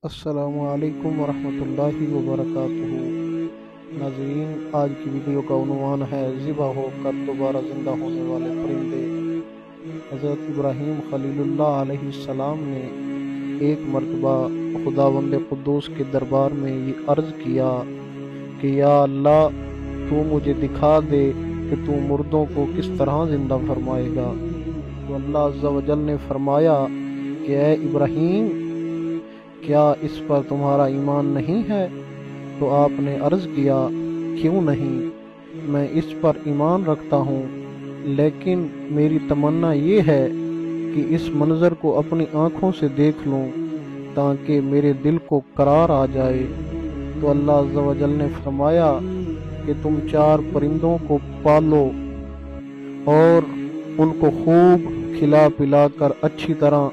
السلام علیکم ورحمۃ اللہ وبرکاتہ۔ ناظرین، آج کی ویڈیو کا عنوان ہے ذبح ہو کر دوبارہ زندہ ہونے والے پرندے۔ حضرت ابراہیم خلیل اللہ علیہ السلام نے ایک مرتبہ خداوند قدوس کے دربار میں یہ عرض کیا کہ یا اللہ، تو مجھے دکھا دے کہ تو مردوں کو کس طرح زندہ فرمائے گا۔ تو اللہ عز و جل نے فرمایا کہ اے ابراہیم، کیا اس پر تمہارا ایمان نہیں ہے؟ تو آپ نے عرض کیا، کیوں نہیں، میں اس پر ایمان رکھتا ہوں، لیکن میری تمنا یہ ہے کہ اس منظر کو اپنی آنکھوں سے دیکھ لوں تاکہ میرے دل کو قرار آ جائے۔ تو اللہ عز و جل نے فرمایا کہ تم 4 پرندوں کو پالو اور ان کو خوب کھلا پلا کر اچھی طرح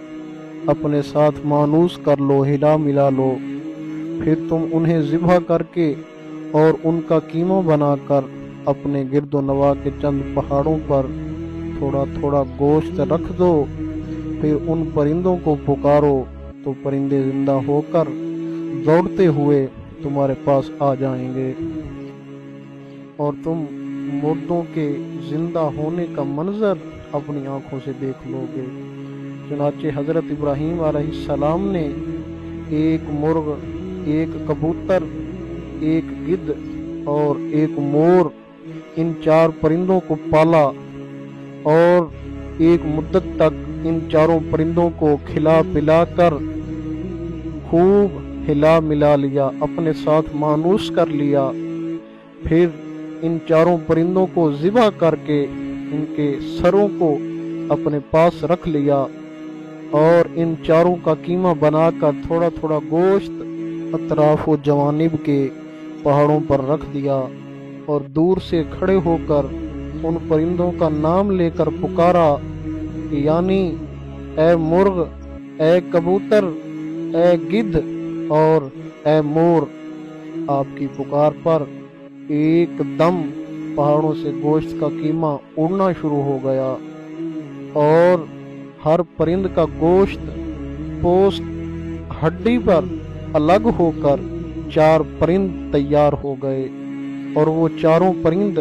اپنے ساتھ مانوس کر لو، ہلا ملا لو، پھر تم انہیں ذبح کر کے اور ان کا قیمہ بنا کر اپنے گرد و نواح کے چند پہاڑوں پر تھوڑا تھوڑا گوشت رکھ دو، پھر ان پرندوں کو پکارو تو پرندے زندہ ہو کر دوڑتے ہوئے تمہارے پاس آ جائیں گے اور تم مردوں کے زندہ ہونے کا منظر اپنی آنکھوں سے دیکھ لو گے۔ چنانچہ حضرت ابراہیم علیہ السلام نے ایک مرغ، ایک کبوتر، ایک گدھ اور ایک مور، ان 4 پرندوں کو پالا اور ایک مدت تک ان 4 پرندوں کو کھلا پلا کر خوب ہلا ملا لیا، اپنے ساتھ مانوس کر لیا، پھر ان 4 پرندوں کو ذبح کر کے ان کے سروں کو اپنے پاس رکھ لیا اور ان 4 کا قیمہ بنا کر تھوڑا تھوڑا گوشت اطراف و جوانب کے پہاڑوں پر رکھ دیا اور دور سے کھڑے ہو کر ان پرندوں کا نام لے کر پکارا، یعنی اے مرغ، اے کبوتر، اے گدھ اور اے مور۔ آپ کی پکار پر ایک دم پہاڑوں سے گوشت کا قیمہ اڑنا شروع ہو گیا اور ہر پرند کا گوشت پوست ہڈی پر الگ ہو کر 4 پرند تیار ہو گئے، اور وہ 4 پرند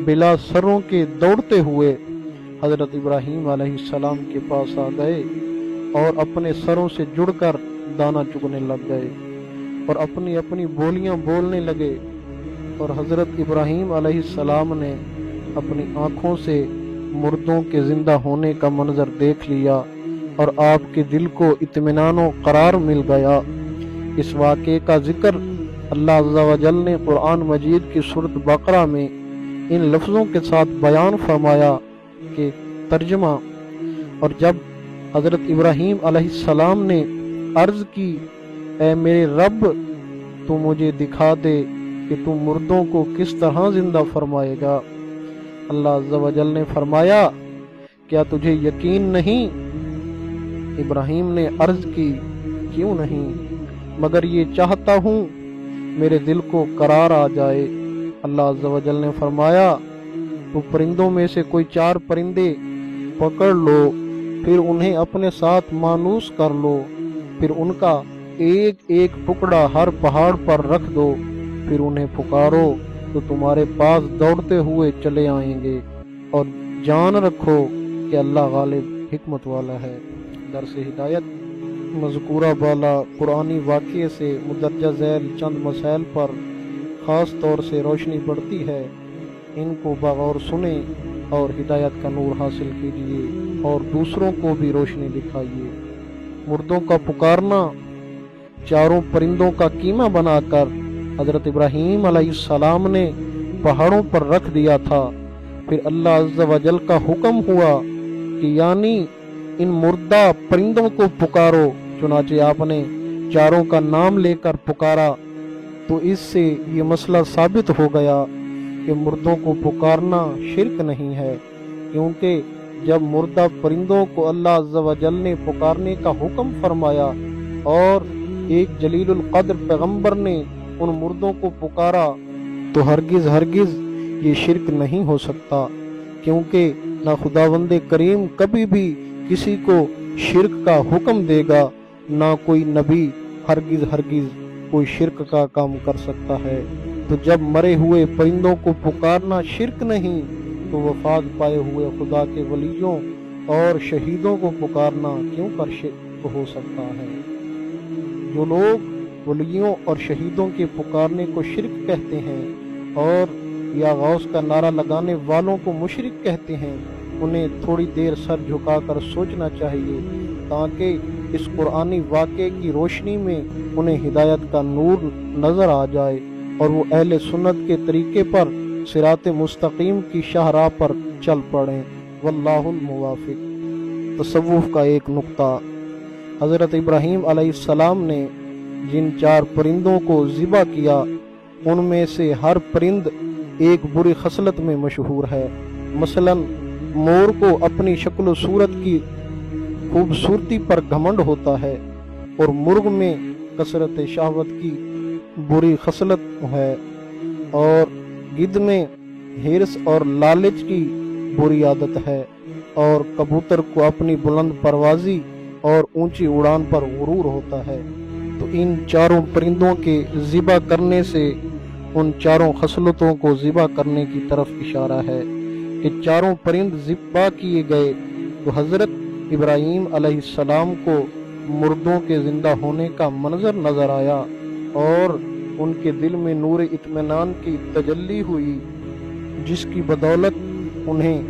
بلا سروں کے دوڑتے ہوئے حضرت ابراہیم علیہ السلام کے پاس آ گئے اور اپنے سروں سے جڑ کر دانہ چگنے لگ گئے اور اپنی اپنی بولیاں بولنے لگے، اور حضرت ابراہیم علیہ السلام نے اپنی آنکھوں سے مردوں کے زندہ ہونے کا منظر دیکھ لیا اور آپ کے دل کو اطمینان و قرار مل گیا۔ اس واقعے کا ذکر اللہ عز و جل نے قرآن مجید کی سورۃ بقرہ میں ان لفظوں کے ساتھ بیان فرمایا کہ ترجمہ، اور جب حضرت ابراہیم علیہ السلام نے عرض کی، اے میرے رب، تو مجھے دکھا دے کہ تو مردوں کو کس طرح زندہ فرمائے گا۔ اللہ عز و جل نے فرمایا، کیا تجھے یقین نہیں؟ ابراہیم نے عرض کی، کیوں نہیں، مگر یہ چاہتا ہوں میرے دل کو قرار آ جائے۔ اللہ عز و جل نے فرمایا، تو پرندوں میں سے کوئی 4 پرندے پکڑ لو، پھر انہیں اپنے ساتھ مانوس کر لو، پھر ان کا ایک ایک ٹکڑا ہر پہاڑ پر رکھ دو، پھر انہیں پکارو تو تمہارے پاس دوڑتے ہوئے چلے آئیں گے، اور جان رکھو کہ اللہ غالب حکمت والا ہے۔ درس ہدایت، مذکورہ بالا قرآنی واقعے سے مندرجہ ذیل چند مسائل پر خاص طور سے روشنی پڑتی ہے، ان کو بغور سنیں اور ہدایت کا نور حاصل کیجیے اور دوسروں کو بھی روشنی دکھائیے۔ مردوں کا پکارنا 4 پرندوں کا قیمہ بنا کر حضرت ابراہیم علیہ السلام نے پہاڑوں پر رکھ دیا تھا، پھر اللہ عز و جل کا حکم ہوا کہ یعنی ان مردہ پرندوں کو پکارو، چنانچہ آپ نے 4 کا نام لے کر پکارا۔ تو اس سے یہ مسئلہ ثابت ہو گیا کہ مردوں کو پکارنا شرک نہیں ہے، کیونکہ جب مردہ پرندوں کو اللہ عز و جل نے پکارنے کا حکم فرمایا اور ایک جلیل القدر پیغمبر نے ان مردوں کو پکارا، تو ہرگز ہرگز یہ شرک نہیں ہو سکتا، کیونکہ نہ خداوند کریم کبھی بھی کسی کو شرک کا حکم دے گا، نہ کوئی نبی ہرگز ہرگز کوئی شرک کا کام کر سکتا ہے۔ تو جب مرے ہوئے پرندوں کو پکارنا شرک نہیں تو وفات پائے ہوئے خدا کے ولیوں اور شہیدوں کو پکارنا کیوں کر شرک ہو سکتا ہے؟ جو لوگ ولیوں اور شہیدوں کے پکارنے کو شرک کہتے ہیں اور یا غوث کا نعرہ لگانے والوں کو مشرک کہتے ہیں، انہیں تھوڑی دیر سر جھکا کر سوچنا چاہیے تاکہ اس قرآنی واقعے کی روشنی میں انہیں ہدایت کا نور نظر آ جائے اور وہ اہل سنت کے طریقے پر صراط مستقیم کی شاہراہ پر چل پڑیں۔ واللہ الموافق۔ تصوف کا ایک نقطہ: حضرت ابراہیم علیہ السلام نے جن 4 پرندوں کو ذبح کیا ان میں سے ہر پرند ایک بری خصلت میں مشہور ہے۔ مثلا مور کو اپنی شکل و صورت کی خوبصورتی پر گھمنڈ ہوتا ہے اور مرغ میں کثرت شہوت کی بری خصلت ہے، اور گدھ میں ہرس اور لالچ کی بری عادت ہے، اور کبوتر کو اپنی بلند پروازی اور اونچی اڑان پر غرور ہوتا ہے۔ تو ان 4 پرندوں کے ذبح کرنے سے ان 4 خصلتوں کو ذبح کرنے کی طرف اشارہ ہے کہ 4 پرند ذبح کیے گئے تو حضرت ابراہیم علیہ السلام کو مردوں کے زندہ ہونے کا منظر نظر آیا اور ان کے دل میں نور اطمینان کی تجلی ہوئی، جس کی بدولت انہیں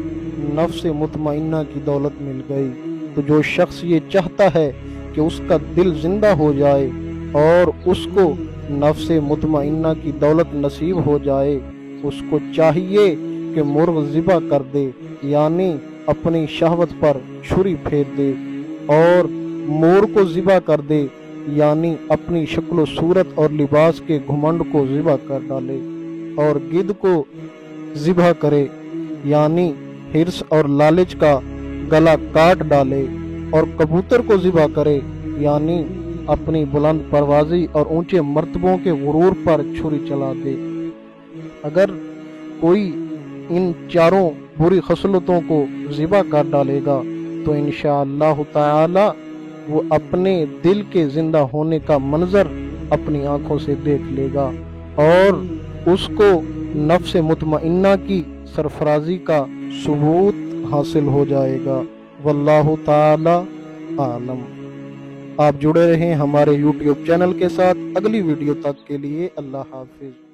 نفس مطمئنہ کی دولت مل گئی۔ تو جو شخص یہ چاہتا ہے کہ اس کا دل زندہ ہو جائے اور اس کو نفس مطمئنہ کی دولت نصیب ہو جائے، اس کو چاہیے کہ مرغ ذبح کر دے، یعنی اپنی شہوت پر چھری پھیر دے، اور مور کو ذبح کر دے، یعنی اپنی شکل و صورت اور لباس کے گھمنڈ کو ذبح کر ڈالے، اور گدھ کو ذبح کرے، یعنی ہرس اور لالچ کا گلا کاٹ ڈالے، اور کبوتر کو ذبح کرے، یعنی اپنی بلند پروازی اور اونچے مرتبوں کے غرور پر چھری چلا دے۔ اگر کوئی ان 4 بری خصلتوں کو ذبح کر ڈالے گا تو انشاءاللہ تعالی وہ اپنے دل کے زندہ ہونے کا منظر اپنی آنکھوں سے دیکھ لے گا اور اس کو نفس مطمئنہ کی سرفرازی کا ثبوت حاصل ہو جائے گا۔ واللہ تعالی عالم۔ آپ جڑے رہیں ہمارے YouTube چینل کے ساتھ۔ اگلی ویڈیو تک کے لیے اللہ حافظ۔